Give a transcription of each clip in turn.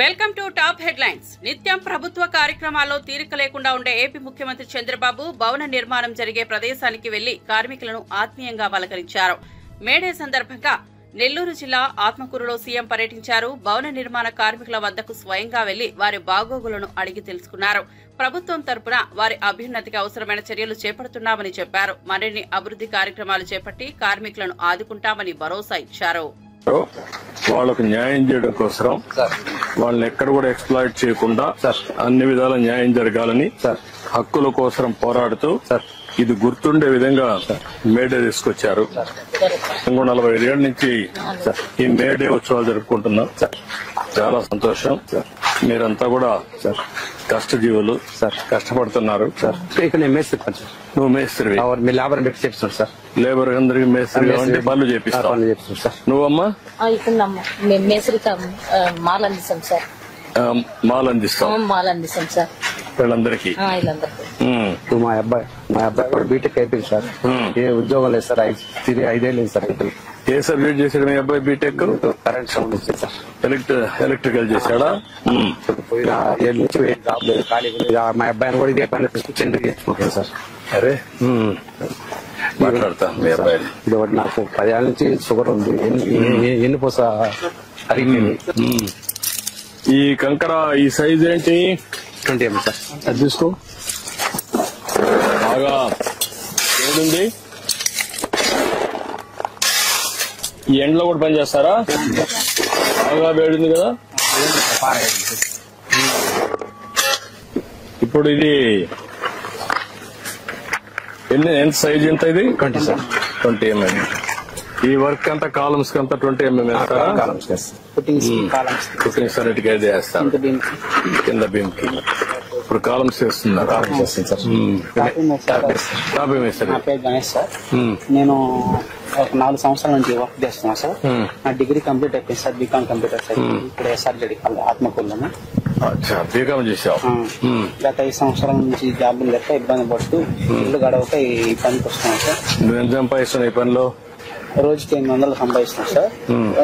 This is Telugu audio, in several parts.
Welcome to top headlines. నిత్యం ప్రభుత్వ కార్యక్రమాల్లో తీరిక లేకుండా ఉండే ఏపీ ముఖ్యమంత్రి చంద్రబాబు భవన నిర్మాణం జరిగే ప్రదేశానికి వెళ్లి కార్మికులను ఆత్మీయంగా పలకరించారు. మేడే సందర్భంగా నెల్లూరు జిల్లా ఆత్మకూరులో సీఎం పర్యటించారు. భవన నిర్మాణ కార్మికుల వద్దకు స్వయంగా వెళ్లి వారి బాగోగులను అడిగి తెలుసుకున్నారు. ప్రభుత్వం తరపున వారి అభ్యున్నతికి అవసరమైన చర్యలు చేపడుతున్నామని చెప్పారు. మరిన్ని అభివృద్ధి కార్యక్రమాలు చేపట్టి కార్మికులను ఆదుకుంటామని భరోసా ఇచ్చారు. వాళ్ళకు న్యాయం చేయడం కోసం వాళ్ళని ఎక్కడ కూడా ఎక్స్ప్లాయిట్ చేయకుండా అన్ని విధాల న్యాయం జరగాలని హక్కుల కోసం పోరాడుతూ ఇది గుర్తుండే విధంగా మేడే తీసుకొచ్చారు. 45 ఏళ్ల నుంచి ఈ మేడే ఉత్సవాలు జరుపుకుంటున్నాం. చాలా సంతోషం. మీరంతా కూడా కష్టజీవులు కష్టపడుతున్నారు. ఇక్కడ నేను మేస్త్రి పని సార్. నువ్వు మేస్త్రివి. మీ లేబర్ పెట్టి చేపిస్తాను సార్. లేబర్ అందరికి మేస్త్రిగా ఉండి పనులు చేపిస్తాను సార్. నువ్వమ్మా? మేస్త్రి మాల్ అందిస్తాం సార్. మాల్ అందిస్తాం. మాల్ అందిస్తాం సార్ వీళ్ళందరికీ. మా అబ్బాయి కూడా బీటెక్ అయిపోయింది సార్. ఏ ఉద్యోగం లేదు సార్. 5 ఏళ్ళు సార్. ఏ సబ్జెక్ట్ చేశాడు మీ అబ్బాయి? బీటెక్ కరెంట్ సౌండ్ ఇచ్చింది సార్. ఎలక్ట్రికల్ చేశాడా? పోయిన 7 నుంచి జాబ్ లేదు, ఖాళీ. మా అబ్బాయిని కూడా ఇదే పని సెంటర్ చేసుకుంటాను సార్. అరే మాట్లాడతా. మీ అబ్బాయి ఇది ఒకటి నాకు 10 ఏళ్ళ నుంచి షుగర్ ఉంది. ఎన్నుపోస అరిగింది. ఈ కంకర ఈ సైజ్ ఏంటి? 20 mm సార్. అది తీసుకో. బాగా ఏడుంది. ఈ ఎండలో కూడా పని చేస్తారా? బాగా వేడింది కదా. ఇప్పుడు ఇది ఎంత సైజ్ ఎంత? ఇది 20 సార్. 20 mm. ఈ వర్క్ అంతా కాలమ్స్ అంతా 20 mm ఫుటింగ్స్ అన్నిటికీ అయితే వేస్తారు. కింద బీమ్ కి ఇప్పుడు కాలమ్స్ వేస్తున్నారు. నా పేరు గణేష్ సార్. నేను ఒక 4 సంవత్సరాల నుంచి వర్క్ చేస్తున్నా సార్. నా డిగ్రీ కంప్లీట్ అయిపోయింది సార్. BCom computer science. ఇప్పుడు SRJD ఆత్మకూరులోనే బీకామ్ చేసావు. గత 5 సంవత్సరాల నుంచి జాబ్ లేక ఇబ్బంది పడుతూ ఇల్లు గడవక ఈ పనికి వస్తున్నాను సార్. నువ్వు ఎంత సంపాదిస్తున్నావు ఈ పనిలో? రోజుకి 800 సంపాదిస్తున్నాను సార్.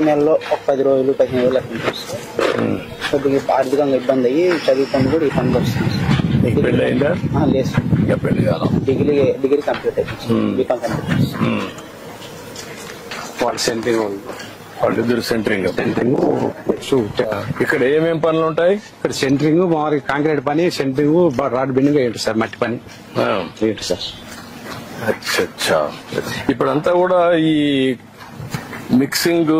నెలలో ఒక 10 రోజులు 15 రోజులు అట్లా సార్. కొద్దిగా ఆర్థికంగా ఇబ్బంది అయ్యి చదువుకొని కూడా ఈ పనికి వస్తున్నాను సార్. పెళ్లి అయిందా? లేదు, పెళ్లి కాదు. డిగ్రీ కంప్లీట్ అయిపోయింది. BCom computer. వాళ్ళు సెంటరింగ్ వాళ్ళిద్దరు సెంటరింగ్. ఇక్కడ ఏమేం పనులు ఉంటాయి? ఇక్కడ సెంటరింగ్, మామూలుగా కాంక్రీట్ పని, సెంటరింగ్, రాడ్ బిండింగ్ ఏంటి సార్, మట్టి పని ఏంటి సార్. అచ్చా. ఇప్పుడంతా కూడా ఈ మిక్సింగ్.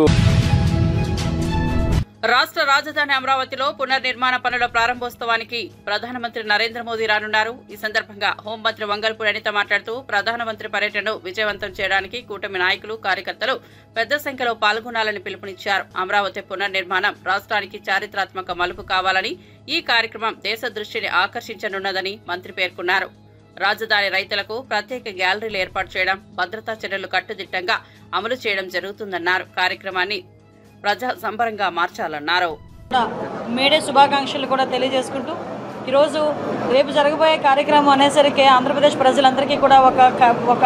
రాష్ట్ర రాజధాని అమరావతిలో పునర్నిర్మాణ పనుల ప్రారంభోత్సవానికి ప్రధానమంత్రి నరేంద్ర మోదీ రానున్నారు. ఈ సందర్భంగా హోంమంత్రి వంగల్పూడి అనిత మాట్లాడుతూ ప్రధానమంత్రి పర్యటనను విజయవంతం చేయడానికి కూటమి నాయకులు, కార్యకర్తలు పెద్ద సంఖ్యలో పాల్గొనాలని పిలుపునిచ్చారు. అమరావతి పునర్నిర్మాణం రాష్ట్రానికి చారిత్రాత్మక మలుపు కావాలని, ఈ కార్యక్రమం దేశ దృష్టిని ఆకర్షించనున్నదని మంత్రి పేర్కొన్నారు. రాజధాని రైతులకు ప్రత్యేక గ్యాలరీలు ఏర్పాటు చేయడం, భద్రతా చర్యలు కట్టుదిట్టంగా అమలు చేయడం జరుగుతుందన్నారు. కార్యక్రమాన్ని ప్రజా సంబరంగా మార్చాలన్నారు. మేడే శుభాకాంక్షలు కూడా తెలియజేసుకుంటూ ఈరోజు రేపు జరగబోయే కార్యక్రమం అనేసరికి ఆంధ్రప్రదేశ్ ప్రజలందరికీ కూడా ఒక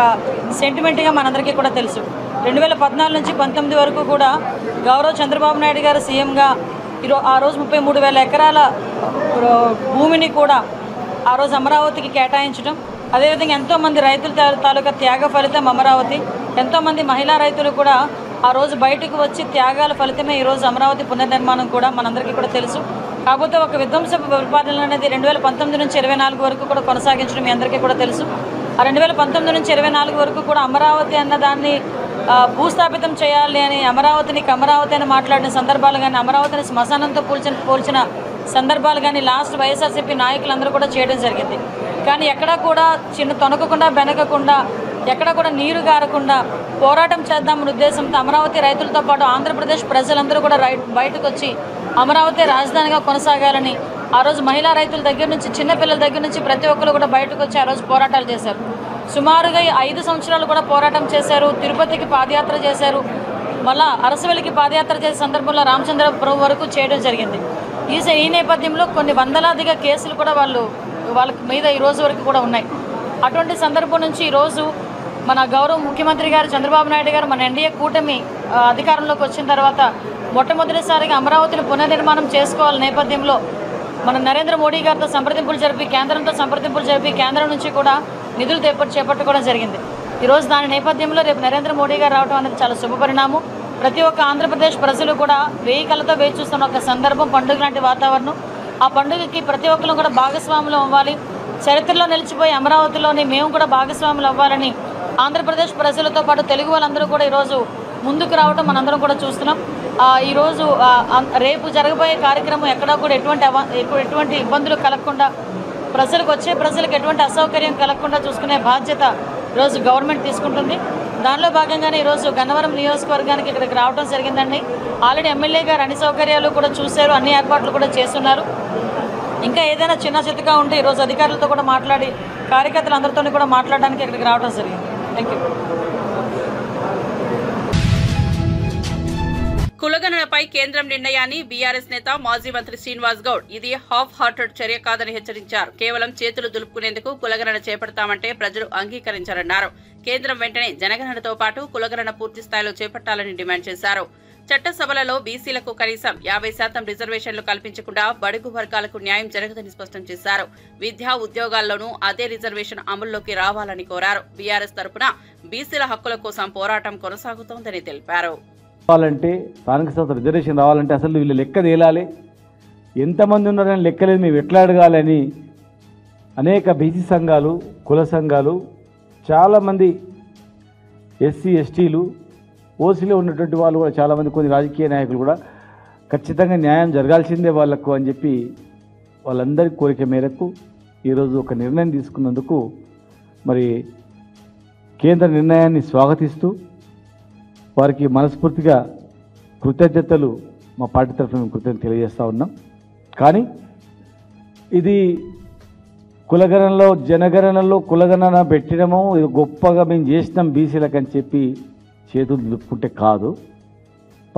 సెంటిమెంట్గా మనందరికీ కూడా తెలుసు. 2014 నుంచి 19 వరకు కూడా గౌరవ చంద్రబాబు నాయుడు గారు సీఎంగా ఆ రోజు 33,000 ఎకరాల భూమిని కూడా ఆ రోజు అమరావతికి కేటాయించడం, అదేవిధంగా ఎంతోమంది రైతుల తాలూకా త్యాగ ఫలితం అమరావతి. ఎంతోమంది మహిళా రైతులు కూడా ఆ రోజు బయటకు వచ్చి త్యాగాల ఫలితమే ఈరోజు అమరావతి పునర్నిర్మాణం కూడా మనందరికీ కూడా తెలుసు. కాకపోతే ఒక విధ్వంసపు పరిపాలన అనేది 2019 నుంచి 24 వరకు కూడా కొనసాగించడం మీ అందరికీ కూడా తెలుసు. ఆ 2019 నుంచి 24 వరకు కూడా అమరావతి అన్న దాన్ని భూస్థాపితం చేయాలి అని అమరావతిని అని మాట్లాడిన సందర్భాలు కానీ, అమరావతిని శ్మశానంతో పోల్చిన సందర్భాలు కానీ లాస్ట్ వైఎస్ఆర్సీపీ నాయకులందరూ కూడా చేయడం జరిగింది. కానీ ఎక్కడా కూడా తొనకకుండా బెనకకుండా, ఎక్కడ కూడా నీరు గారకుండా పోరాటం చేద్దామన్న ఉద్దేశంతో అమరావతి రైతులతో పాటు ఆంధ్రప్రదేశ్ ప్రజలందరూ కూడా బయటకు వచ్చి అమరావతి రాజధానిగా కొనసాగాలని ఆ రోజు మహిళా రైతుల దగ్గర నుంచి, చిన్నపిల్లల దగ్గర నుంచి ప్రతి ఒక్కరు కూడా బయటకు వచ్చి ఆ రోజు పోరాటాలు చేశారు. సుమారుగా 5 సంవత్సరాలు కూడా పోరాటం చేశారు. తిరుపతికి పాదయాత్ర చేశారు. మళ్ళా అరసవెల్లికి పాదయాత్ర చేసే సందర్భంలో రామచంద్రపురం వరకు చేయడం జరిగింది. ఈ నేపథ్యంలో కొన్ని వందలాదిగా కేసులు కూడా వాళ్ళ మీద ఈ రోజు వరకు కూడా ఉన్నాయి. అటువంటి సందర్భం నుంచి ఈరోజు మన గౌరవ ముఖ్యమంత్రి గారు చంద్రబాబు నాయుడు గారు మన ఎన్డీఏ కూటమి అధికారంలోకి వచ్చిన తర్వాత మొట్టమొదటిసారిగా అమరావతిని పునర్నిర్మాణం చేసుకోవాల నేపథ్యంలో మన నరేంద్ర మోడీ గారితో సంప్రదింపులు జరిపి కేంద్రంతో సంప్రదింపులు జరిపి కేంద్రం నుంచి కూడా నిధులు చేపట్టుకోవడం జరిగింది. ఈరోజు దాని నేపథ్యంలో రేపు నరేంద్ర మోడీ గారు రావడం అనేది చాలా శుభపరిణామం. ప్రతి ఒక్క ఆంధ్రప్రదేశ్ ప్రజలు కూడా వేయి కళ్ళతో వేచి చూస్తున్న ఒక సందర్భం, పండుగ లాంటి వాతావరణం. ఆ పండుగకి ప్రతి ఒక్కరు కూడా భాగస్వాములు అవ్వాలి. చరిత్రలో నిలిచిపోయి అమరావతిలోని మేము కూడా భాగస్వాములు అవ్వాలని ఆంధ్రప్రదేశ్ ప్రజలతో పాటు తెలుగు వాళ్ళందరూ కూడా ఈరోజు ముందుకు రావడం మనందరం కూడా చూస్తున్నాం. ఈరోజు రేపు జరగబోయే కార్యక్రమం ఎక్కడా కూడా ఎటువంటి ఇబ్బందులు కలగకుండా ప్రజలకు ఎటువంటి అసౌకర్యం కలగకుండా చూసుకునే బాధ్యత ఈరోజు గవర్నమెంట్ తీసుకుంటుంది. దానిలో భాగంగానే ఈరోజు గన్నవరం నియోజకవర్గానికి ఇక్కడికి రావడం జరిగిందండి. ఆల్రెడీ ఎమ్మెల్యే గారు అన్ని సౌకర్యాలు కూడా చూశారు, అన్ని ఏర్పాట్లు కూడా చేస్తున్నారు. ఇంకా ఏదైనా చిన్న చిత్తగా ఉంటే ఈరోజు అధికారులతో కూడా మాట్లాడి కార్యకర్తలందరితో కూడా మాట్లాడడానికి ఇక్కడికి రావడం జరిగింది. Thank you. కులగణనపై కేంద్రం నిర్ణయాన్ని బీఆర్ఎస్ నేత మాజీ మంత్రి శ్రీనివాస్ గౌడ్ ఇది హాఫ్ హార్టెడ్ చర్య కాదని హెచ్చరించారు. కేవలం చేతులు దులుపుకునేందుకు కులగణన చేపడతామంటే ప్రజలు అంగీకరించారన్నారు. కేంద్రం వెంటనే జనగణనతో పాటు కులగణన పూర్తి స్థాయిలో చేపట్టాలని డిమాండ్ చేశారు. చట్టసభలలో బీసీలకు కనీసం 50% రిజర్వేషన్లు కల్పించకుండా బడుగు వర్గాలకు న్యాయం జరగదని స్పష్టం చేశారు. విద్యా ఉద్యోగాల్లోనూ అదే రిజర్వేషన్ అమల్లోకి రావాలని కోరారు. బీఆర్ఎస్ తరపున బీసీల హక్కుల కోసం పోరాటం కొనసాగుతోందని తెలిపారు. రావాలంటే స్థానిక సంస్థ రిజర్వేషన్ రావాలంటే అసలు వీళ్ళు లెక్క తేలాలి, ఎంతమంది ఉన్నారని లెక్కలేదు మేము ఎట్లా అడగాలని అనేక బీసీ సంఘాలు, కుల సంఘాలు, చాలామంది ఎస్సీ ఎస్టీలు, ఓసీలో ఉన్నటువంటి వాళ్ళు కూడా చాలామంది, కొన్ని రాజకీయ నాయకులు కూడా ఖచ్చితంగా న్యాయం జరగాల్సిందే వాళ్లకు అని చెప్పి వాళ్ళందరి కోరిక మేరకు ఈరోజు ఒక నిర్ణయం తీసుకున్నందుకు మరి కేంద్ర నిర్ణయాన్ని స్వాగతిస్తూ వారికి మనస్ఫూర్తిగా కృతజ్ఞతలు మా పార్టీ తరఫున మేము కృతజ్ఞత తెలియజేస్తూ ఉన్నాం. కానీ ఇది కులగణనలో జనగణనలో కులగణన పెట్టడము ఇది గొప్పగా మేము చేసినాం బీసీలకు అని చెప్పి చేతులు దులుపుకుంటే కాదు.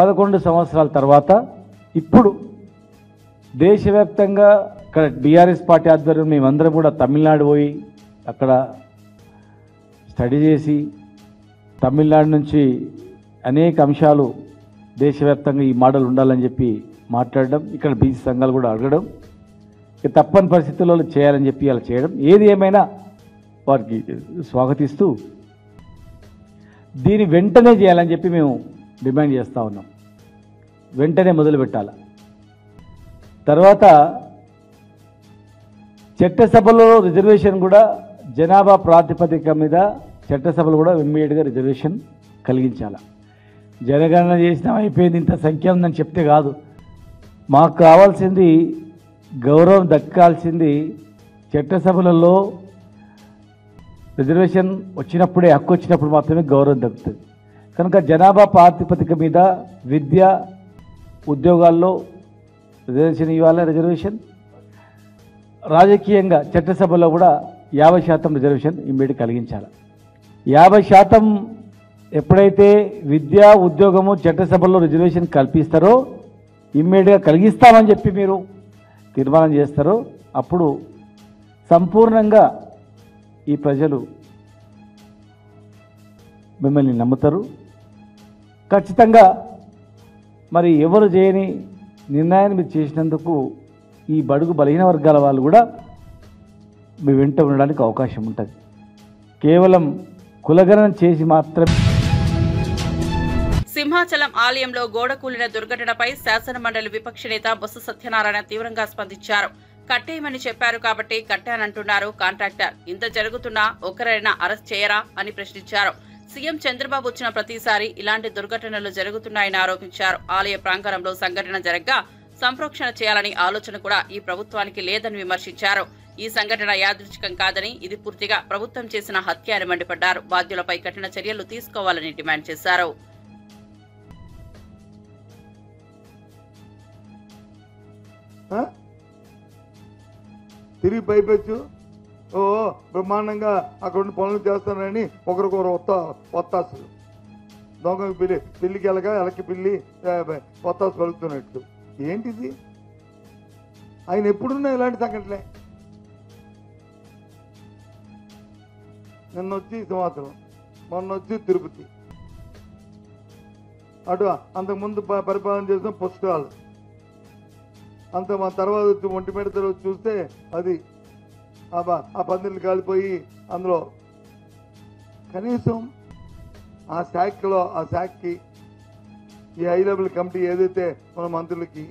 11 సంవత్సరాల తర్వాత ఇప్పుడు దేశవ్యాప్తంగా ఇక్కడ బీఆర్ఎస్ పార్టీ ఆధ్వర్యం మేమందరం కూడా తమిళనాడు పోయి అక్కడ స్టడీ చేసి తమిళనాడు నుంచి అనేక అంశాలు దేశవ్యాప్తంగా ఈ మోడల్ ఉండాలని చెప్పి మాట్లాడడం, ఇక్కడ బీసీ సంఘాలు కూడా అడగడం, తప్పని పరిస్థితుల్లో చేయాలని చెప్పి అలా చేయడం, ఏది ఏమైనా వారికి స్వాగతిస్తూ దీన్ని వెంటనే చేయాలని చెప్పి మేము డిమాండ్ చేస్తూ ఉన్నాం. వెంటనే మొదలు పెట్టాలి. తర్వాత చట్టసభలో రిజర్వేషన్ కూడా జనాభా ప్రాతిపదిక మీద చట్టసభలు కూడా ఇమ్మీడియట్గా రిజర్వేషన్ కలిగించాలి. జనగణన చేసినా అయిపోయింది, ఇంత సంఖ్య ఉందని చెప్తే కాదు. మాకు కావాల్సింది గౌరవం దక్కాల్సింది చట్టసభలలో రిజర్వేషన్ వచ్చినప్పుడే, హక్కు వచ్చినప్పుడు మాత్రమే గౌరవం దక్కుతుంది. కనుక జనాభా ప్రాతిపదిక మీద విద్య ఉద్యోగాల్లో రిజర్వేషన్ ఇవ్వాలి. రిజర్వేషన్ రాజకీయంగా చట్టసభలో కూడా 50% రిజర్వేషన్ ఇమ్మీడియట్ కలిగించాలి. 50% ఎప్పుడైతే విద్యా ఉద్యోగము చట్టసభలో రిజర్వేషన్ కల్పిస్తారో, ఇమ్మీడియట్గా కలిగిస్తామని చెప్పి మీరు తీర్మానం చేస్తారో, అప్పుడు సంపూర్ణంగా ఈ ప్రజలు మిమ్మల్ని నమ్ముతారు. ఖచ్చితంగా మరి ఎవరు చేయని నిర్ణయాన్ని మీరు చేసినందుకు ఈ బడుగు బలహీన వర్గాల వాళ్ళు కూడా మీ వెంట ఉండడానికి అవకాశం ఉంటుంది. కేవలం కులగణన చేసి మాత్రమే. సింహాచలం ఆలయంలో గోడ కూలిన దుర్ఘటనపై శాసనమండలి విపక్ష నేత బొత్స సత్యనారాయణ తీవ్రంగా స్పందించారు. కట్టేయమని చెప్పారు కాబట్టి కట్టానంటున్నారు కాంట్రాక్టర్. ఇంత జరుగుతున్నా ఒక్కరైనా అరెస్ట్ చేయరా అని ప్రశ్నించారు. సీఎం చంద్రబాబు వచ్చిన ప్రతిసారి ఇలాంటి దుర్ఘటనలు జరుగుతున్నాయని ఆరోపించారు. ఆలయ ప్రాంగణంలో సంఘటన జరగ్గా సంప్రోక్షణ చేయాలని ఆలోచన కూడా ఈ ప్రభుత్వానికి లేదని విమర్శించారు. ఈ సంఘటన యాదృచ్ఛికం కాదని, ఇది పూర్తిగా ప్రభుత్వం చేసిన హత్య అని మండిపడ్డారు. బాధ్యులపై కఠిన చర్యలు తీసుకోవాలని డిమాండ్ చేశారు. తిరిగి పైపెచ్చు బ్రహ్మాండంగా అక్కడ పనులు చేస్తానని ఒకరికొకరు ఒత్తాసులు దొంగ పిల్లికి ఎలకి పిల్లి ఒత్తాసు కలుగుతున్నట్టు. ఏంటిది? ఆయన ఎప్పుడున్నా ఇలాంటి సంఘటనలే. నిన్న వచ్చి సింహాచలం, మొన్న వచ్చి తిరుపతి. అటు అంతకుముందు పరిపాలన చేసిన పుస్తకాలు అంత మా తర్వాత వచ్చి ఒంటిమిట్ట తర్వాత చూస్తే అది ఆ పందిళ్ళు కాలిపోయి అందులో కనీసం ఆ శాఖకి ఈ హై లెవెల్ కమిటీ ఏదైతే మన మంత్రులకి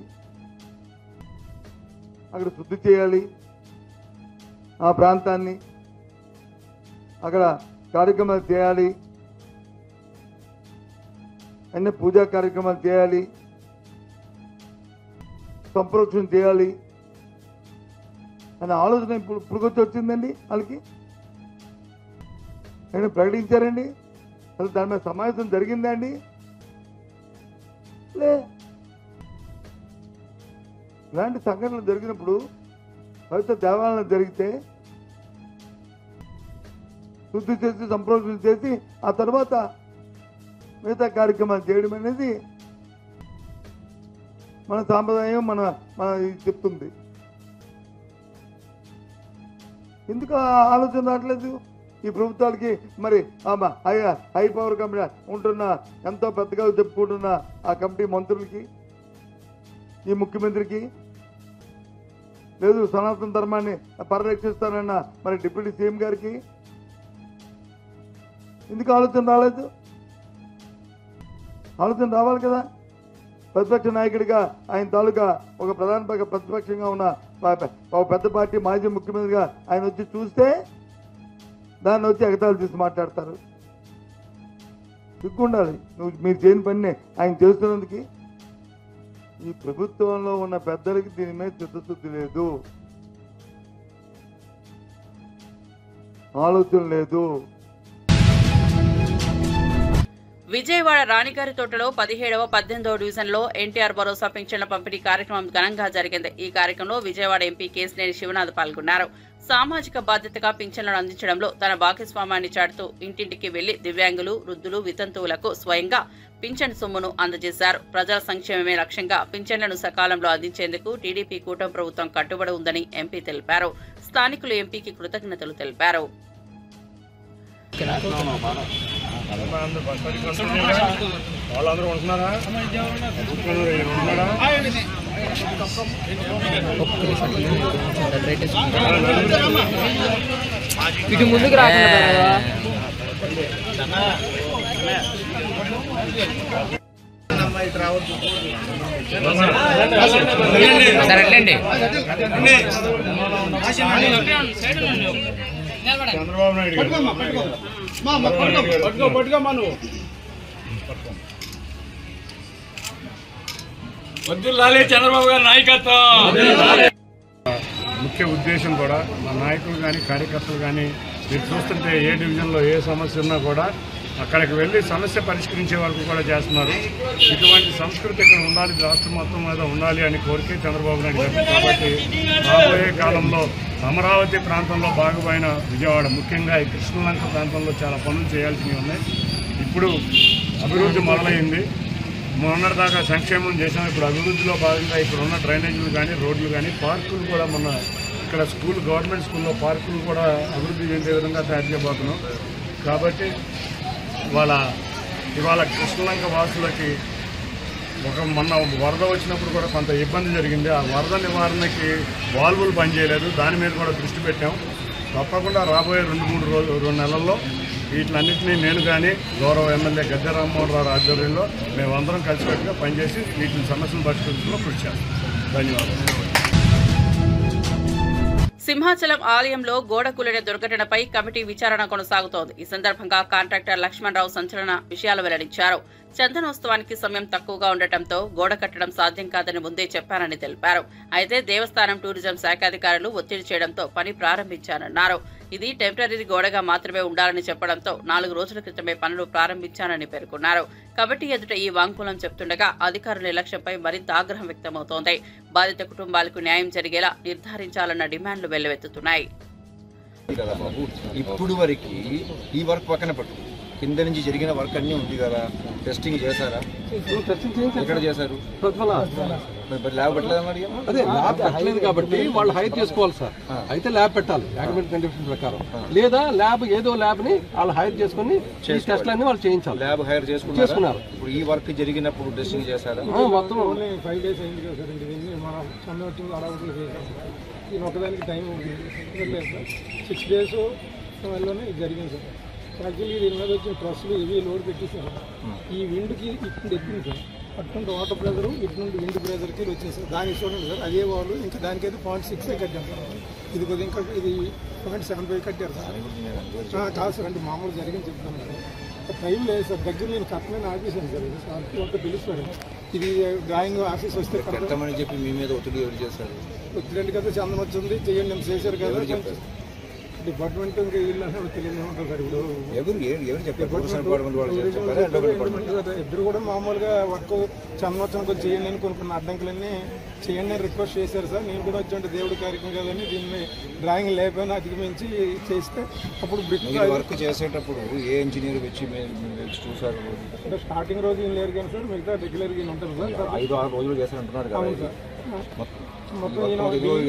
అక్కడ శుద్ధి చేయాలి, ఆ ప్రాంతాన్ని అక్కడ కార్యక్రమాలు చేయాలి, అన్ని పూజా కార్యక్రమాలు చేయాలి, సంప్రోక్షణ చేయాలి అనే ఆలోచన ఇప్పుడు వచ్చిందండి వాళ్ళకి. నేను ప్రకటించారండి, అసలు దాని మీద సమావేశం జరిగిందా అండి? లే. ఇలాంటి సంఘటనలు జరిగినప్పుడు పవిత్ర దేవాలయాలు జరిగితే శుద్ధి చేసి సంప్రోక్షణ చేసి ఆ తర్వాత మిగతా కార్యక్రమాలు చేయడం అనేది మన సాంప్రదాయం, మన ఇది చెప్తుంది. ఎందుకు ఆలోచన రావట్లేదు ఈ ప్రభుత్వాలకి? మరి హై పవర్ కమిటీ ఉంటున్న ఎంతో పెద్దగా చెప్పుకుంటున్న ఆ కమిటీ మంత్రులకి, ఈ ముఖ్యమంత్రికి లేదు, సనాతన ధర్మాన్ని పరిరక్షిస్తానన్న మరి డిప్యూటీ సీఎం గారికి ఎందుకు ఆలోచన రాలేదు? ఆలోచన రావాలి కదా. ప్రతిపక్ష నాయకుడిగా ఆయన తాలూకా ఒక ప్రధాన ప్రతిపక్షంగా ఉన్న ఒక పెద్ద పార్టీ మాజీ ముఖ్యమంత్రిగా ఆయన వచ్చి చూస్తే దాన్ని వచ్చి ఎగతాళి చేసి మాట్లాడతారు. సిగ్గుండాలి. మీరు చేయని పని ఆయన చేస్తున్నందుకు. ఈ ప్రభుత్వంలో ఉన్న పెద్దలకి దీని మీద చిత్తశుద్ధి లేదు, ఆలోచన లేదు. విజయవాడ రాణిగారి తోటలో 17వ 18వ డివిజన్లో ఎన్టీఆర్ భరోసా పింఛన్ల పంపిణీ కార్యక్రమం ఘనంగా జరిగింది. ఈ కార్యక్రమంలో విజయవాడ ఎంపీ కేశినేని శివనాథ్ పాల్గొన్నారు. సామాజిక బాధ్యతగా పింఛన్లను అందించడంలో తన భాగస్వామ్యాన్ని చాటుతూ ఇంటింటికి వెళ్లి దివ్యాంగులు, వృద్ధులు, వితంతువులకు స్వయంగా పింఛన్ సొమ్మును అందజేశారు. ప్రజల సంక్షేమమే లక్ష్యంగా పింఛన్లను సకాలంలో అందించేందుకు టీడీపీ కూటమి ప్రభుత్వం కట్టుబడి ఉందని ఎంపీ తెలిపారు. స్థానికులు ఎంపీకి కృతజ్ఞతలు తెలిపారు. వాళ్ళందరూ ఉంటున్నారా? ఇటు ముందుకు రాకుండా చంద్రబాబు నాయుడు చంద్రబాబు గారి నాయకత్వం ముఖ్య ఉద్దేశం కూడా మా నాయకులు కానీ కార్యకర్తలు కానీ మీరు చూస్తుంటే ఏ డివిజన్లో ఏ సమస్య ఉన్నా కూడా అక్కడికి వెళ్ళి సమస్య పరిష్కరించే వరకు కూడా చేస్తున్నారు. ఇటువంటి సంస్కృతి ఇక్కడ ఉండాలి, రాష్ట్రం మొత్తం మీద ఉండాలి అని కోరికే చంద్రబాబు నాయుడు గారు. కాబట్టి రాబోయే కాలంలో అమరావతి ప్రాంతంలో భాగమైన విజయవాడ, ముఖ్యంగా ఈ కృష్ణలంక ప్రాంతంలో చాలా పనులు చేయాల్సినవి ఉన్నాయి. ఇప్పుడు అభివృద్ధి మొదలైంది. మొన్నటిదాకా సంక్షేమం చేసాం. ఇప్పుడు అభివృద్ధిలో భాగంగా ఇక్కడ ఉన్న డ్రైనేజీలు కానీ, రోడ్లు కానీ, పార్కులు కూడా మొన్న ఇక్కడ గవర్నమెంట్ స్కూల్లో పార్కులు కూడా అభివృద్ధి చెందే విధంగా తయారు చేయబోతున్నాం. కాబట్టి ఇవాళ కృష్ణలంక వాసులకి మొన్న వరద వచ్చినప్పుడు కూడా కొంత ఇబ్బంది జరిగింది. ఆ వరద నివారణకి వాల్వులు పనిచేయలేదు, దాని మీద కూడా దృష్టి పెట్టాం. తప్పకుండా రాబోయే 2 నెలల్లో వీటిలన్నింటినీ నేను కానీ గౌరవ ఎమ్మెల్యే గద్దె రామ్మోహన్ రావు ఆధ్వర్యంలో మేమందరం కలిసికట్టుగా పనిచేసి వీటిని సమస్యలు పరిష్కరించడంలో కృషి చేస్తాం. ధన్యవాదాలు. సింహాచలం ఆలయంలో గోడ కూలిన దుర్ఘటనపై కమిటీ విచారణ కొనసాగుతోంది. ఈ సందర్భంగా కాంట్రాక్టర్ లక్ష్మణరావు సంచలన విషయాలు వెల్లడించారు. చందనోత్సవానికి సమయం తక్కువగా ఉండటంతో గోడ కట్టడం సాధ్యం కాదని ముందే చెప్పానని తెలిపారు. అయితే దేవస్థానం టూరిజం శాఖ అధికారులు ఒత్తిడి చేయడంతో పని ప్రారంభించారన్నారు. ఇది టెంపరీ గోడగా మాత్రమే ఉండాలని చెప్పడంతో 4 రోజుల క్రితమే పనులు ప్రారంభించానని పేర్కొన్నారు. కమిటీ ఎదుట ఈ వాంగ్మూలం చెప్తుండగా అధికారుల నిర్లక్ష్యంపై మరింత ఆగ్రహం వ్యక్తమవుతోంది. బాధిత కుటుంబాలకు న్యాయం జరిగేలా నిర్ధారించాలన్న డిమాండ్లు వెల్లువెత్తుతున్నాయి. ఇప్పుడు వరకు ఈ వర్క్ పక్కన పట్టు, కింద నుంచి జరిగిన వర్క్ అన్నీ ఉంది కదా, టెస్టింగ్ చేశారా? ఎక్కడ చేశారు? ల్యాబ్ పెట్టలేదని అడిగా. అదే ల్యాబ్ పెట్టలేదు కాబట్టి వాళ్ళు హైర్ చేసుకోవాలి సార్. అయితే ల్యాబ్ పెట్టాలి అకాడమిక్ కండిషన్ ప్రకారం, లేదా ల్యాబ్ ఏదో ల్యాబ్ ని వాళ్ళు హైర్ చేసుకుని టెస్ట్లన్నీ వాళ్ళు చేయించాలి. ల్యాబ్ హైర్ చేసుకున్నారు. ఇప్పుడు ఈ వర్క్ జరిగినప్పుడు టెస్టింగ్ చేశారా? మొత్తం 5 days అయింది కదా సార్. దీన్ని మనం సన్నోటింగ్ అడవులు చేసాం. దీని ఒకదానికి టైం ఉంది 6 days వల్లనే ఇది జరిగింది సార్. యాక్చువల్లీ దీని మీద వచ్చిన ట్రస్సులు ఇవి లోడ్ పెట్టేసారు. ఈ విండ్కి ఇప్పుడు ఎక్కింది సార్. అటువంటి వాటర్ ప్రెజరు ఇటు నుండి విండ్ ప్రెజర్కి వచ్చింది సార్. దానికి చూడండి సార్, అదే వాళ్ళు ఇంకా దానికైతే 0.6 కట్టారు సార్. ఇది కొద్దిగా ఇంకా ఇది 0.75 కట్టారు సార్. కాదు సార్, అంటే మామూలు జరిగింది చెప్తాను సార్. టైం లేదు సార్. దగ్గర నేను కట్టమని ఆఫీసాను సార్. ఇది సార్ ఒక పిలుస్తాడు. ఇది డ్రాయింగ్ ఆఫీస్ వస్తే కట్టమని చెప్పి మీ మీద ఒత్తిడి ఎవరు చేశారు? ఒత్తిడి కదా, చందనం వచ్చింది చెయ్యండి మేము చేశారు కదా. డిపార్ట్మెంట్ ఇంకా వీళ్ళు తెలియదు ఏమంటారు సార్. ఇప్పుడు ఇద్దరు కూడా మామూలుగా వర్క్ చందనోత్సవం కొంచెం చేయండి అని కొన్ని అడ్డంకులన్నీ చేయండి అని రిక్వెస్ట్ చేశారు సార్. నేను కూడా వచ్చి దేవుడి కార్యక్రమం కదని దీన్ని డ్రాయింగ్ లేకపోయినా అధిగమించి చేస్తే అప్పుడు వర్క్ చేసేటప్పుడు ఏ ఇంజనీర్ వచ్చి చూసారు? అంటే స్టార్టింగ్ రోజు ఏం లేరు కానీ సార్, మిగతా రెగ్యులర్గా ఈయన ఉంటారు సార్. 5-6 రోజులు చేశారంటున్నారు కదా. మొత్తం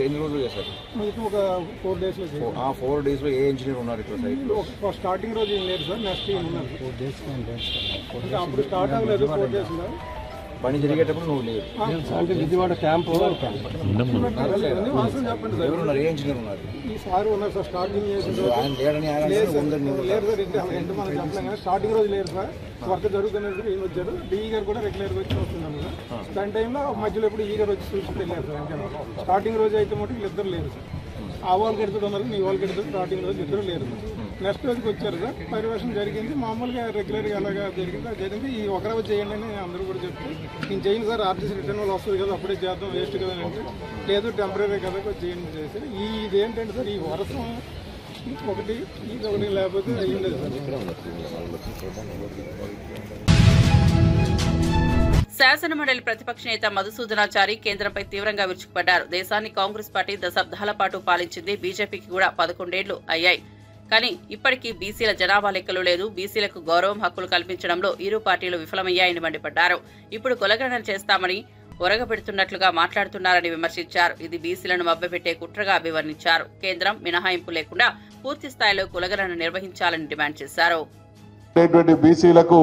ఎన్ని రోజులు చేశారు? మీకు ఒక 4 days లో. 4 days లో ఏ ఇంజనీర్ ఉన్నారు ఇక్కడ సైట్లో? స్టార్టింగ్ రోజు ఏం లేదు సార్, నెక్స్ట్ ఈయన ఉన్నారు. 4 days అప్పుడు స్టార్ట్ అవ్వలేదు. 4 days లో పని జరిగేటప్పుడు నువ్వు లేదు. అంటే విజయవాడ క్యాంప్ చెప్పండి సార్. ఎవరున్నారు? ఏ ఇంజనీర్ ఉన్నారు? ఈ సార్ ఉన్నారు సార్. స్టార్టింగ్ చేసిన లేరు సార్. ఎంత మనం చెప్పలేం కానీ స్టార్టింగ్ రోజు లేరు సార్. వర్క్ జరుగుతున్నప్పుడు ఈయన వచ్చారు. డిఈ గారు కూడా రెగ్యులర్గా వచ్చి వస్తున్నాను సార్. దాని టైంలో మధ్యలో ఎప్పుడు ఈ గారు వచ్చి చూసి వెళ్ళారు సార్. అంటే స్టార్టింగ్ రోజు అయితే మటుకు వీళ్ళిద్దరు లేరు సార్. ఆ వాళ్ళకి ఎడుతుడు ఉన్నారు, మీ వాళ్ళకి ఎడుతుడు. స్టార్టింగ్ రోజు ఇద్దరు లేరు సార్. నెక్స్ట్ రోజుకి వచ్చారు సార్. పర్యవేక్షణ జరిగింది మామూలుగా రెగ్యులర్గా అలాగా జరిగింది. ఈ ఒక రోజు చేయండి అని అందరూ కూడా చెప్తే నేను చేయను సార్. ఆర్టీసీ రిటర్న్ వాళ్ళు వస్తుంది కదా, అప్పుడే చేద్దాం, వేస్ట్ కదా అంటే లేదు టెంపరీ కదా చేయండి చేసి. ఇదేంటంటే సార్, ఈ వర్షం ఒకటి ఇది ఒకటి లేకపోతే అయ్యింది సార్. శాసనమండలి ప్రతిపక్ష నేత మధుసూదనాచారి కేంద్రంపై తీవ్రంగా విరుచుకుపడ్డారు. దేశాన్ని కాంగ్రెస్ పార్టీ దశాబ్దాల పాటు పాలించింది. బీజేపీకి కూడా 11 ఏళ్లు అయ్యాయి. కానీ ఇప్పటికీ బీసీల జనాభా లెక్కలు లేదు. బీసీలకు గౌరవం, హక్కులు కల్పించడంలో ఇరు పార్టీలు విఫలమయ్యాయని మండిపడ్డారు. ఇప్పుడు కులగణన చేస్తామని ఒరగబెడుతున్నట్లుగా మాట్లాడుతున్నారని విమర్శించారు. ఇది బీసీలను మభ్యపెట్టే కుట్రగా అభివర్ణించారు. కేంద్రం మినహాయింపు లేకుండా పూర్తి స్థాయిలో కులగణన నిర్వహించాలని డిమాండ్ చేశారు. బీసీలకు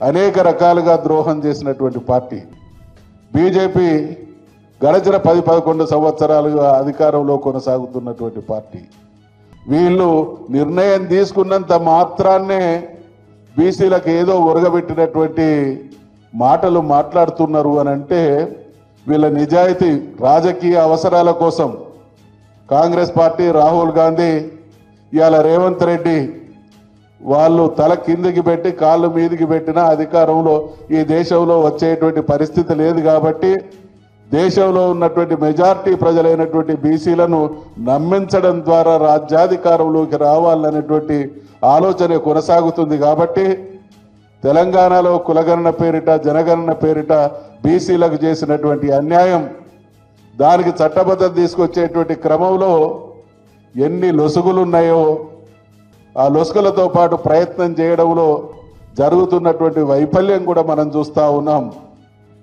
అనేక రకాలుగా ద్రోహం చేసినటువంటి పార్టీ బీజేపీ. గడచిన 10-11 సంవత్సరాలుగా అధికారంలో కొనసాగుతున్నటువంటి పార్టీ. వీళ్ళు నిర్ణయం తీసుకున్నంత మాత్రాన్నే బీసీలకు ఏదో ఒరగబెట్టినటువంటి మాటలు మాట్లాడుతున్నారు అని అంటే వీళ్ళ నిజాయితీ రాజకీయ అవసరాల కోసం కాంగ్రెస్ పార్టీ, రాహుల్ గాంధీ, ఇవాళ రేవంత్ రెడ్డి వాళ్ళు తల కిందికి పెట్టి కాళ్ళు మీదికి పెట్టినా అధికారంలో ఈ దేశంలో వచ్చేటువంటి పరిస్థితి లేదు. కాబట్టి దేశంలో ఉన్నటువంటి మెజారిటీ ప్రజలైనటువంటి బీసీలను నమ్మించడం ద్వారా రాజ్యాధికారంలోకి రావాలనేటువంటి ఆలోచన కొనసాగుతుంది. కాబట్టి తెలంగాణలో కులగణన పేరిట, జనగణన పేరిట బీసీలకు చేసినటువంటి అన్యాయం, దానికి చట్టబద్ధత తీసుకొచ్చేటువంటి క్రమంలో ఎన్ని లొసుగులున్నాయో ఆ లొసుగులతో పాటు ప్రయత్నం చేయడంలో జరుగుతున్నటువంటి వైఫల్యం కూడా మనం చూస్తూ ఉన్నాం.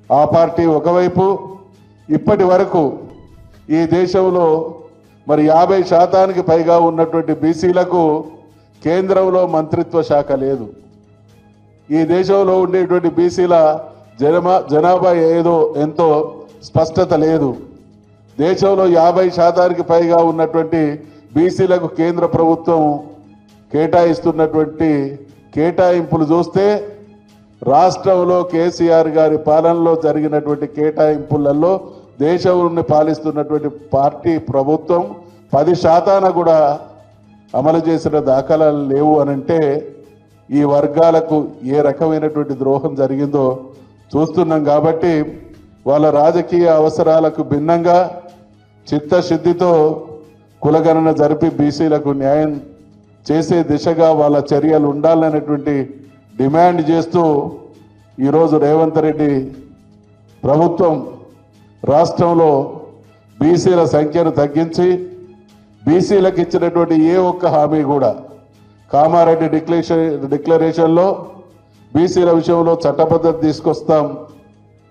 ఆ పార్టీ ఒకవైపు ఇప్పటి వరకు ఈ దేశంలో మరి 50% పైగా ఉన్నటువంటి బీసీలకు కేంద్రంలో మంత్రిత్వ శాఖ లేదు. ఈ దేశంలో ఉండేటువంటి బీసీల జనాభా ఎంతో స్పష్టత లేదు. దేశంలో 50% పైగా ఉన్నటువంటి బీసీలకు కేంద్ర ప్రభుత్వం కేటాయిస్తున్నటువంటి కేటాయింపులు చూస్తే రాష్ట్రంలో కేసీఆర్ గారి పాలనలో జరిగినటువంటి కేటాయింపులలో దేశంలో పాలిస్తున్నటువంటి పార్టీ ప్రభుత్వం 10% కూడా అమలు చేసిన దాఖలాలు లేవు అనంటే ఈ వర్గాలకు ఏ రకమైనటువంటి ద్రోహం జరిగిందో చూస్తున్నాం. కాబట్టి వాళ్ళ రాజకీయ అవసరాలకు భిన్నంగా చిత్తశుద్ధితో కులగణన జరిపి బీసీలకు న్యాయం చేసే దిశగా వాళ్ళ చర్యలు ఉండాలనేటువంటి డిమాండ్ చేస్తూ ఈరోజు రేవంత్ రెడ్డి ప్రభుత్వం రాష్ట్రంలో బీసీల సంఖ్యను తగ్గించి బీసీలకు ఇచ్చినటువంటి ఏ ఒక్క హామీ కూడా కామారెడ్డి డిక్లరేషన్లో బీసీల విషయంలో చట్టబద్ధత తీసుకొస్తాం,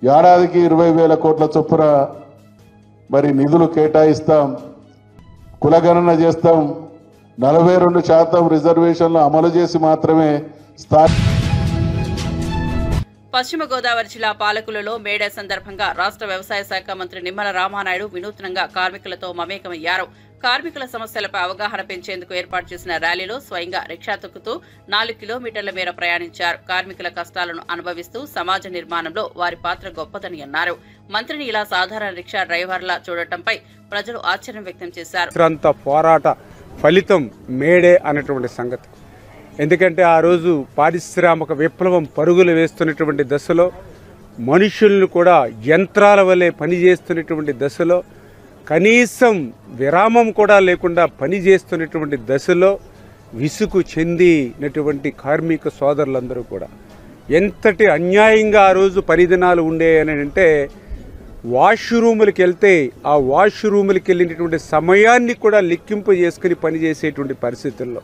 ఏడాదికి 20,000 కోట్ల చొప్పున మరి నిధులు కేటాయిస్తాం, కులగణన చేస్తాం, 42% రిజర్వేషన్లు అమలు చేసి మాత్రమే పశ్చిమ గోదావరి జిల్లా పాలకులలో మేడే సందర్భంగా రాష్ట్ర వ్యవసాయ శాఖ మంత్రి నిమ్మల రామానాయుడు వినూత్నంగా కార్మికులతో మమేకమయ్యారు. కార్మికుల సమస్యలపై అవగాహన పెంచేందుకు ఏర్పాటు చేసిన ర్యాలీలో స్వయంగా రిక్షా తొక్కుతూ 4 కిలోమీటర్ల మేర ప్రయాణించారు. కార్మికుల కష్టాలను అనుభవిస్తూ సమాజ నిర్మాణంలో వారి పాత్ర గొప్పదని అన్నారు. మంత్రిని ఇలా సాధారణ రిక్షా డ్రైవర్లా చూడటంపై ప్రజలు ఆశ్చర్యం వ్యక్తం చేశారు. పోరాట ఫలితం మేడే అనేటువంటి సంగతి. ఎందుకంటే ఆ రోజు పారిశ్రామిక విప్లవం పరుగులు వేస్తున్నటువంటి దశలో, మనుషులను కూడా యంత్రాల వలె పనిచేస్తున్నటువంటి దశలో, కనీసం విరామం కూడా లేకుండా పనిచేస్తున్నటువంటి దశలో విసుగు చెందినటువంటి కార్మిక సోదరులందరూ కూడా ఎంతటి అన్యాయంగా ఆ రోజు పరిదినాలు ఉండేయని అంటే, వాష్రూములకి వెళ్తే ఆ వాష్రూములకి వెళ్ళినటువంటి సమయాన్ని కూడా లెక్కింపు చేసుకుని పనిచేసేటువంటి పరిస్థితుల్లో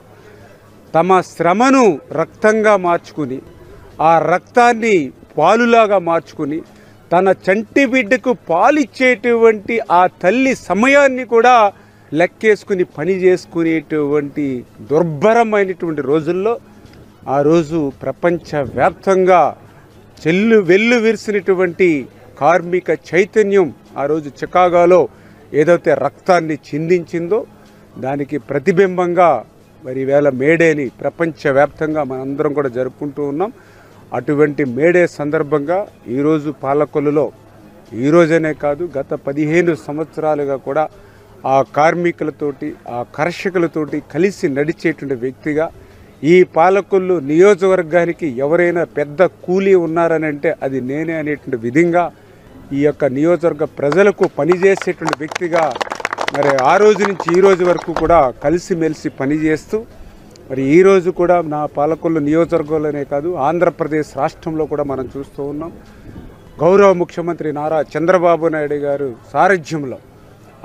తమ శ్రమను రక్తంగా మార్చుకుని, ఆ రక్తాన్ని పాలులాగా మార్చుకుని, తన చంటి బిడ్డకు పాలిచ్చేటువంటి ఆ తల్లి సమయాన్ని కూడా లెక్కేసుకుని పని చేసుకునేటువంటి దుర్భరమైనటువంటి రోజుల్లో ఆ రోజు ప్రపంచవ్యాప్తంగా వెల్లు విరిసినటువంటి కార్మిక చైతన్యం ఆ రోజు చికాగోలో ఏదైతే రక్తాన్ని చిందించిందో దానికి ప్రతిబింబంగా మరి ఈవేళ మేడేని ప్రపంచవ్యాప్తంగా మనందరం కూడా జరుపుకుంటూ ఉన్నాం. అటువంటి మేడే సందర్భంగా ఈరోజు పాలకొల్లులో, ఈరోజనే కాదు గత 15 సంవత్సరాలుగా కూడా ఆ కార్మికులతోటి, ఆ కర్షకులతోటి కలిసి నడిచేటువంటి వ్యక్తిగా ఈ పాలకొల్లు నియోజకవర్గానికి ఎవరైనా పెద్ద కూలీ ఉన్నారని అంటే అది నేనే అనేటువంటి విధంగా ఈ యొక్క నియోజకవర్గ ప్రజలకు పనిచేసేటువంటి వ్యక్తిగా మరి ఆ రోజు నుంచి ఈ రోజు వరకు కూడా కలిసిమెలిసి పనిచేస్తూ మరి ఈ రోజు కూడా నా పాలకొల్లు నియోజకవర్గంలోనే కాదు ఆంధ్రప్రదేశ్ రాష్ట్రంలో కూడా మనం చూస్తూ ఉన్నాం. గౌరవ ముఖ్యమంత్రి నారా చంద్రబాబు నాయుడు గారు సారథ్యంలో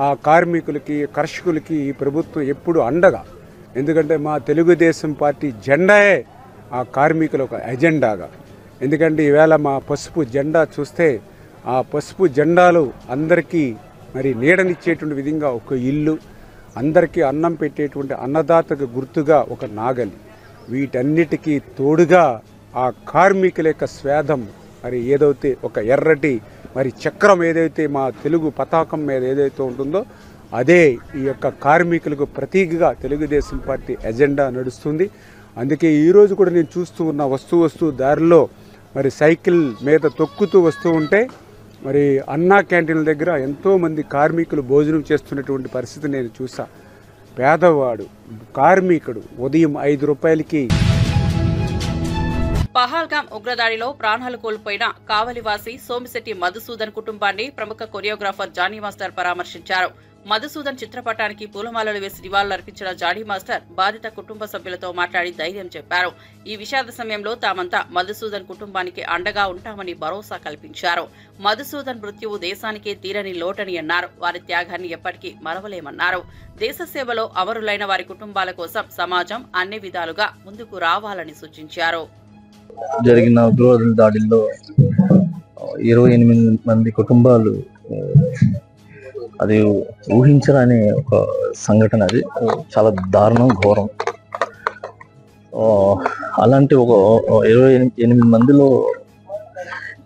ఆ కార్మికులకి, కర్షకులకి ఈ ప్రభుత్వం ఎప్పుడు అండగా, ఎందుకంటే మా తెలుగుదేశం పార్టీ జెండాయే ఆ కార్మికుల ఒక ఎజెండాగా. ఎందుకంటే ఈవేళ మా పసుపు జెండా చూస్తే ఆ పసుపు జెండాలు అందరికీ మరి నీడనిచ్చేటువంటి విధంగా ఒక ఇల్లు, అందరికీ అన్నం పెట్టేటువంటి అన్నదాతకు గుర్తుగా ఒక నాగలి, వీటన్నిటికీ తోడుగా ఆ కార్మికుల యొక్క స్వేదం మరి ఏదైతే ఒక ఎర్రటి మరి చక్రం ఏదైతే మా తెలుగు పతాకం మీద ఏదైతే ఉంటుందో అదే ఈ యొక్క కార్మికులకు ప్రతీకగా తెలుగుదేశం పార్టీ ఎజెండా నడుస్తుంది. అందుకే ఈరోజు కూడా నేను చూస్తూ ఉన్న వస్తూ దారిలో మరి సైకిల్ మీద తొక్కుతూ వస్తూ ఉంటే మరి అన్నా క్యాంటీన్ల దగ్గర ఎంతోమంది కార్మికులు భోజనం చేస్తున్నటువంటి పరిస్థితి నేను చూసా. పేదవాడు కార్మికుడు ఉదయం 5 రూపాయలకి. పహల్గాం ఉగ్రదాడిలో ప్రాణాలు కోల్పోయిన కావలివాసి సోమిశెట్టి మధుసూదన్ కుటుంబాన్ని ప్రముఖ కొరియోగ్రాఫర్ జానీ మాస్టర్ పరామర్శించారు. మధుసూదన్ చిత్రపటానికి పూలమాలలు వేసి నివాళులర్పించిన జానీ మాస్టర్ బాధిత కుటుంబ సభ్యులతో మాట్లాడి ధైర్యం చెప్పారు. ఈ విషాద సమయంలో తామంతా మధుసూదన్ కుటుంబానికి అండగా ఉంటామని భరోసా కల్పించారు. మధుసూదన్ మృత్యువు దేశానికే తీరని లోటని అన్నారు. వారి త్యాగాన్ని ఎప్పటికీ మరవలేమన్నారు. దేశ సేవలో అమరులైన వారి కుటుంబాల కోసం సమాజం అన్ని విధాలుగా ముందుకు రావాలని సూచించారు. జరిగిన ఉగ్రవాదుల దాడిలో 28 మంది కుటుంబాలు, అది ఊహించరాని ఒక సంఘటన. అది చాలా దారుణం, ఘోరం. అలాంటి ఒక 28 మందిలో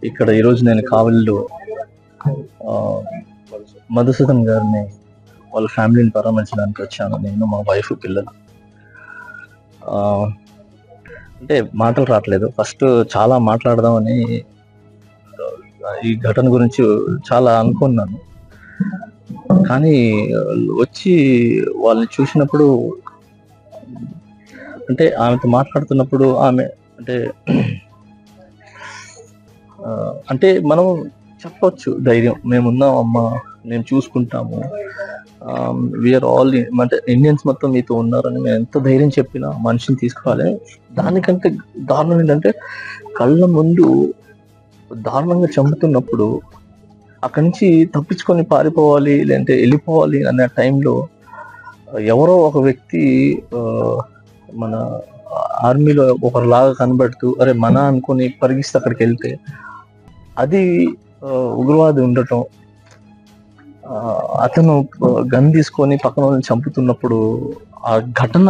ఇక్కడ ఈరోజు నేను కావలిలో మధుసూదన్ గారిని వాళ్ళ ఫ్యామిలీని పరామర్శించడానికి వచ్చాను. నేను, మా వైఫ్, పిల్లలు. అంటే మాటలు రావట్లేదు. ఫస్ట్ చాలా మాట్లాడదామని ఈ ఘటన గురించి చాలా అనుకున్నాను, కానీ వచ్చి వాళ్ళని చూసినప్పుడు, అంటే ఆమెతో మాట్లాడుతున్నప్పుడు ఆమె అంటే మనం చెప్పొచ్చు ధైర్యం, మేమున్నాం అమ్మా, మేము చూసుకుంటాము, వీఆర్ ఆల్, అంటే ఇండియన్స్ మొత్తం మీతో ఉన్నారని మేము ఎంత ధైర్యం చెప్పినా మనిషిని తీసుకోవాలి. దానికంటే దారుణం ఏంటంటే కళ్ళ ముందు దారుణంగా చంపుతున్నప్పుడు అక్కడి నుంచి తప్పించుకొని పారిపోవాలి, లేదంటే వెళ్ళిపోవాలి అనే టైంలో ఎవరో ఒక వ్యక్తి మన ఆర్మీలో ఒకరిలాగా కనబడుతూ అరే మన అనుకుని పరిగిస్తే అక్కడికి వెళ్తే అది ఉగ్రవాది ఉండటం, అతను గన్ తీసుకొని పక్కన వాళ్ళని చంపుతున్నప్పుడు ఆ ఘటన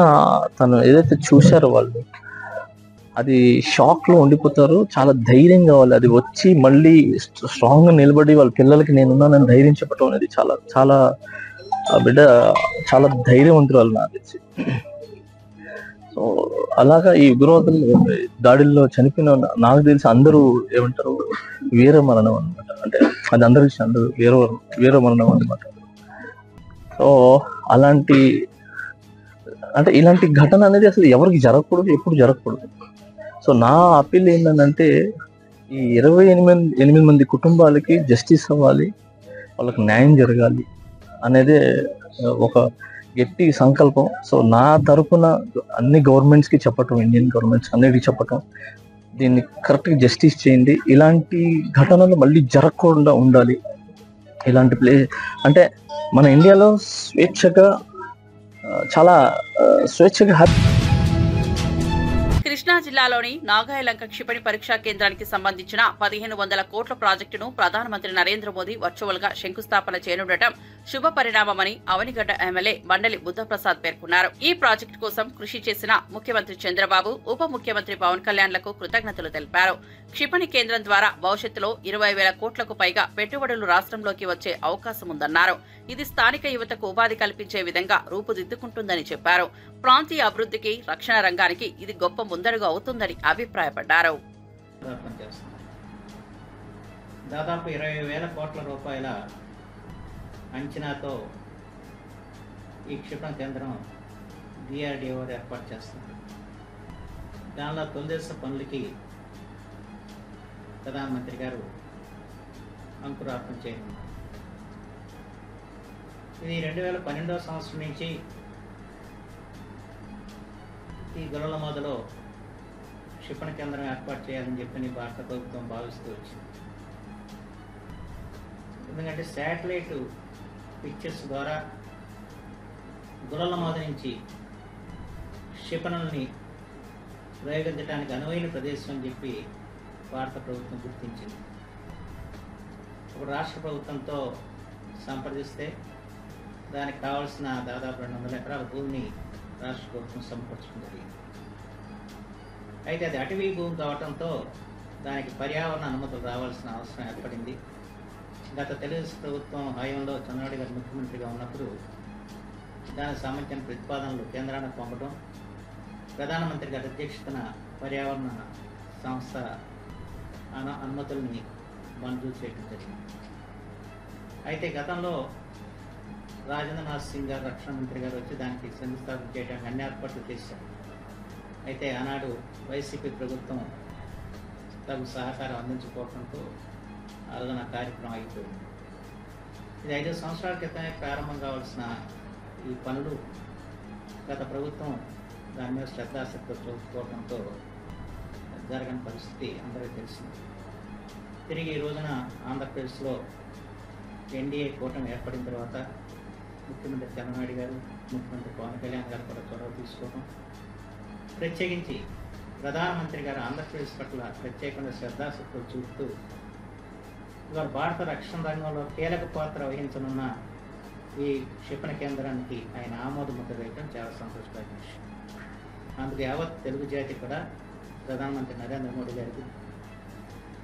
తను ఏదైతే చూశారో వాళ్ళు అది షాక్ లో ఉండిపోతారు. చాలా ధైర్యం కావాలి, అది వచ్చి మళ్ళీ స్ట్రాంగ్ గా నిలబడి వాళ్ళ పిల్లలకి నేనున్నానని ధైర్యం చెప్పడం అనేది చాలా చాలా బిడ్డ చాలా ధైర్యవంతురాలు నాకు తెలిసి. సో అలాగా ఈ ఉగ్రవాదులు దాడుల్లో చనిపోయిన నాకు తెలిసి అందరూ ఏమంటారు వీర మరణం అనమాట. అంటే అది అందరికి అందరూ వీర మరణం అనమాట. సో అలాంటి అంటే ఇలాంటి ఘటన అనేది అసలు ఎవరికి జరగకూడదు, ఎప్పుడు జరగకూడదు. సో నా అప్పీల్ ఏంటంటే ఈ 28 మంది కుటుంబాలకి జస్టిస్ అవ్వాలి, వాళ్ళకి న్యాయం జరగాలి అనేదే ఒక గట్టి సంకల్పం. సో నా తరఫున అన్ని గవర్నమెంట్స్కి చెప్పటం, ఇండియన్ గవర్నమెంట్స్ అన్నిటికీ చెప్పటం, దీన్ని కరెక్ట్గా జస్టిస్ చేయండి, ఇలాంటి ఘటనలు మళ్ళీ జరగకుండా ఉండాలి. ఇలాంటి అంటే మన ఇండియాలో స్వేచ్ఛగా చాలా స్వేచ్ఛగా కృష్ణా జిల్లాలోని నాగాయలంక క్షిపణి పరీక్షా కేంద్రానికి సంబంధించిన 1500 కోట్ల ప్రాజెక్టును ప్రధానమంత్రి నరేంద్ర మోదీ వర్చువల్ గా శంకుస్థాపన చేయనుండటం శుభ పరిణామమని అవనిగడ్డ ఎమ్మెల్యే బండలి బుద్ధప్రసాద్ పేర్కొన్నారు. ఈ ప్రాజెక్టు కోసం కృషి చేసిన ముఖ్యమంత్రి చంద్రబాబు, ఉప ముఖ్యమంత్రి పవన్ కళ్యాణ్లకు కృతజ్ఞతలు తెలిపారు. క్షిపణి కేంద్రం ద్వారా భవిష్యత్తులో 20,000 కోట్లకు పైగా పెట్టుబడులు రాష్ట్రంలోకి వచ్చే అవకాశం ఉందన్నారు. ఇది స్థానిక యువతకు ఉపాధి కల్పించే విధంగా రూపుదిద్దుకుంటుందని చెప్పారు. ప్రాంతీయ అభివృద్ధికి, రక్షణ రంగానికి ఇది గొప్ప ముందడుగు అవుతుందని అభిప్రాయపడ్డారు. దాదాపు 20,000 కోట్ల రూపాయల అంచనాతో ఈ క్షిపణి కేంద్రం DRDO వారు ఏర్పాటు చేస్తుంది. దానిలో తొలిదశ పనులకి ప్రధానమంత్రి గారు అంకురార్పణ చేయనున్నారు. ఇది 2012వ సంవత్సరం నుంచి ఈ గొల్లలమోదలో క్షిపణి కేంద్రం ఏర్పాటు చేయాలని చెప్పి భారత ప్రభుత్వం భావిస్తూ వచ్చింది. ఎందుకంటే శాటిలైట్ పిక్చర్స్ ద్వారా గొల్లలమోద నుంచి క్షిపణుల్ని ప్రయోగించడానికి అనువైన ప్రదేశం అని చెప్పి భారత ప్రభుత్వం గుర్తించింది. ఇప్పుడు రాష్ట్ర ప్రభుత్వంతో సంప్రదిస్తే దానికి కావాల్సిన దాదాపు 200 ఎకరాల భూమిని రాష్ట్ర ప్రభుత్వం సమకూర్చడం జరిగింది. అయితే అది అటవీ భూమి కావడంతో దానికి పర్యావరణ అనుమతులు రావాల్సిన అవసరం ఏర్పడింది. గత తెలుగు ప్రభుత్వం హయాంలో చంద్రబాబు గారు ముఖ్యమంత్రిగా ఉన్నప్పుడు దానికి సంబంధించిన ప్రతిపాదనలు కేంద్రానికి పంపడం, ప్రధానమంత్రి గారి అధ్యక్షతన పర్యావరణ సంస్థ అనుమతుల్ని మంజూరు చేయడం జరిగింది. అయితే గతంలో రాజేంద్రనాథ్ సింగ్ గారు రక్షణ మంత్రి గారు వచ్చి దానికి శంకుస్థాపన చేయడానికి అన్ని ఏర్పాట్లు చేశారు. అయితే ఆనాడు వైసీపీ ప్రభుత్వం తగు సహకారం అందించుకోవడంతో ఆలోచన కార్యక్రమం అయిపోయింది. ఇది 5 సంవత్సరాల క్రితమే ప్రారంభం కావాల్సిన ఈ పనులు గత ప్రభుత్వం దాని మీద శ్రద్ధాశక్తి చూసుకోవడంతో జరగని పరిస్థితి అందరికీ తెలిసింది. తిరిగి ఈ రోజున ఆంధ్రప్రదేశ్లో ఎన్డీఏ కూటమి ఏర్పడిన తర్వాత ముఖ్యమంత్రి చంద్రబాబు గారు, ముఖ్యమంత్రి పవన్ కళ్యాణ్ గారు కూడా చొరవ తీసుకోవడం, ప్రత్యేకించి ప్రధానమంత్రి గారు ఆంధ్రప్రదేశ్ పట్ల ప్రత్యేకంగా శ్రద్ధాశక్తులు చూపుతూ ఇవాళ భారత రక్షణ రంగంలో కీలక పాత్ర వహించనున్న ఈ క్షిపణి కేంద్రానికి ఆయన ఆమోద ముద్ర వేయడం చాలా సంతోషకరమైన విషయం. అందుకు యావత్ తెలుగు జాతి కూడా ప్రధానమంత్రి నరేంద్ర మోడీ గారికి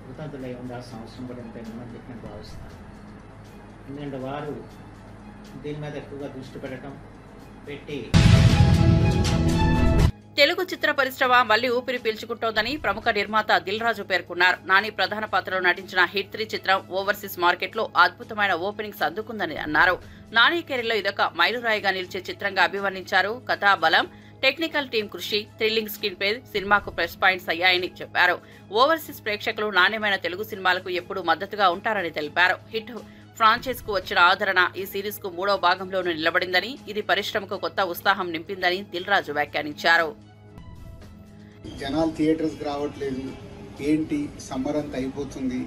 కృతజ్ఞతలై ఉండాల్సిన అవసరం కూడా ఎంతైనా ఉందని చెప్పి నేను భావిస్తాను. ఎందుకంటే వారు దీని మీద ఎక్కువగా దృష్టి పెట్టి తెలుగు చిత్ర పరిశ్రమ మళ్లీ ఊపిరి పీల్చుకుంటోందని ప్రముఖ నిర్మాత దిల్ రాజు పేర్కొన్నారు. నాని ప్రధాన పాత్రలో నటించిన హిట్ 3 చిత్రం ఓవర్సీస్ మార్కెట్లో అద్భుతమైన ఓపెనింగ్స్ అందుకుందని అన్నారు. నాని కెరీర్లో ఇదొక మైలురాయిగా నిలిచే చిత్రంగా అభివర్ణించారు. కథా బలం, టెక్నికల్ టీం కృషి, థ్రిల్లింగ్ స్క్రీన్ ప్లే సినిమాకు ప్లస్ పాయింట్స్ అయ్యాయని చెప్పారు. ఓవర్సీస్ ప్రేక్షకులు నాణ్యమైన తెలుగు సినిమాలకు ఎప్పుడూ మద్దతుగా ఉంటారని తెలిపారు. హిట్ ఫ్రాంచైజ్ కు వచ్చిన ఆదరణ ఈ సిరీస్ కు 3వ భాగంలోనూ నిలబడిందని, ఇది పరిశ్రమకు కొత్త ఉత్సాహం నింపిందని దిల్ రాజు వ్యాఖ్యానించారు. జనాలు థియేటర్స్కి రావట్లేదు, ఏంటి సమ్మర్ అంతా అయిపోతుంది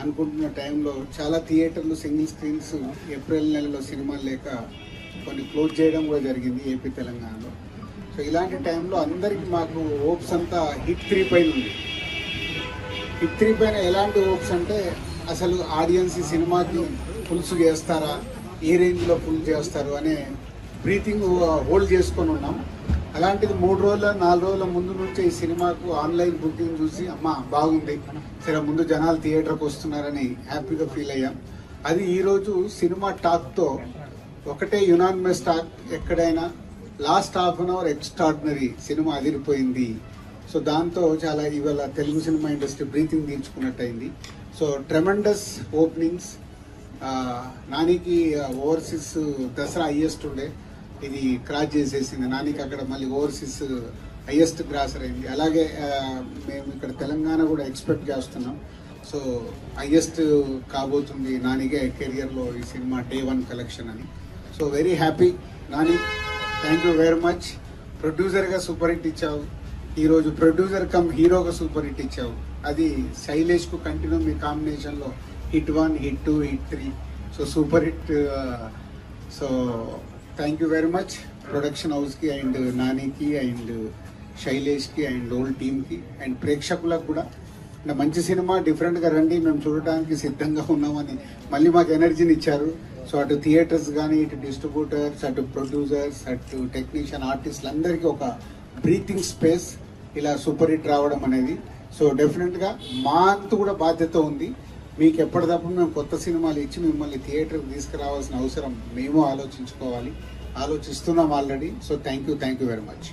అనుకుంటున్న టైంలో చాలా థియేటర్లు సింగిల్ స్క్రీన్స్ ఏప్రిల్ నెలలో సినిమాలు లేక కొన్ని క్లోజ్ చేయడం కూడా జరిగింది ఏపీ తెలంగాణలో. సో ఇలాంటి టైంలో అందరికీ మాకు హోప్స్ అంతా హిట్ 3 పైన ఉంది. హిట్ 3 పైన ఎలాంటి హోప్స్ అంటే అసలు ఆడియన్స్ ఈ సినిమాకి పులుసు చేస్తారా, ఏ రేంజ్లో పుల్ చేస్తారు అనే బ్రీతింగ్ హోల్డ్ చేసుకొని ఉన్నాం. అలాంటిది 3 రోజుల 4 రోజుల ముందు నుంచే ఈ సినిమాకు ఆన్లైన్ బుకింగ్ చూసి అమ్మ బాగుంది, సరే ముందు జనాలు థియేటర్కి వస్తున్నారని హ్యాపీగా ఫీల్ అయ్యాం. అది ఈరోజు సినిమా టాక్తో ఒకటే యునానిమస్ టాక్, ఎక్కడైనా last half an hour extraordinary, cinema అదిరిపోయింది. సో దాంతో చాలా ఇవాళ తెలుగు సినిమా ఇండస్ట్రీ బ్రీతింగ్ తీర్చుకున్నట్టయింది. So tremendous openings. నానికి ఓవర్సీస్ దసరా హైయెస్ట్ ఉండే, ఇది క్రాస్ చేసేసింది. నానికి అక్కడ మళ్ళీ ఓవర్సీస్ హైయెస్ట్ క్రాసర్ అయింది. అలాగే మేము ఇక్కడ తెలంగాణ కూడా ఎక్స్పెక్ట్ చేస్తున్నాం. సో హైయెస్ట్ కాబోతుంది నానిగే కెరియర్లో ఈ సినిమా Day 1 కలెక్షన్ అని. So very happy Nani, thank you very much. ప్రొడ్యూసర్గా సూపర్ హిట్ ఇచ్చావు, ఈరోజు ప్రొడ్యూసర్ కమ్ హీరోగా సూపర్ హిట్ ఇచ్చావు. అది శైలేష్కు కంటిన్యూ మీ కాంబినేషన్లో hit 1, hit 2, hit 3. So super hit. So thank you very much production హౌస్కి అండ్ నానికి అండ్ శైలేష్కి అండ్ హోల్ టీమ్కి అండ్ ప్రేక్షకులకు కూడా. మంచి సినిమా డిఫరెంట్గా రండి, మేము చూడటానికి సిద్ధంగా ఉన్నామని మళ్ళీ మాకు ఎనర్జీని ఇచ్చారు. సో అటు థియేటర్స్ కానీ, ఇటు డిస్ట్రిబ్యూటర్స్, అటు ప్రొడ్యూసర్స్, అటు టెక్నీషియన్, ఆర్టిస్టులు అందరికీ ఒక బ్రీతింగ్ స్పేస్ ఇలా సూపర్ హిట్ రావడం అనేది. సో డెఫినెట్గా మా అంతు కూడా బాధ్యత ఉంది. మీకు ఎప్పటికప్పుడు మేము కొత్త సినిమాలు ఇచ్చి మిమ్మల్ని థియేటర్కి తీసుకురావాల్సిన అవసరం మేము ఆలోచించుకోవాలి, ఆలోచిస్తున్నాం already. So thank you very much.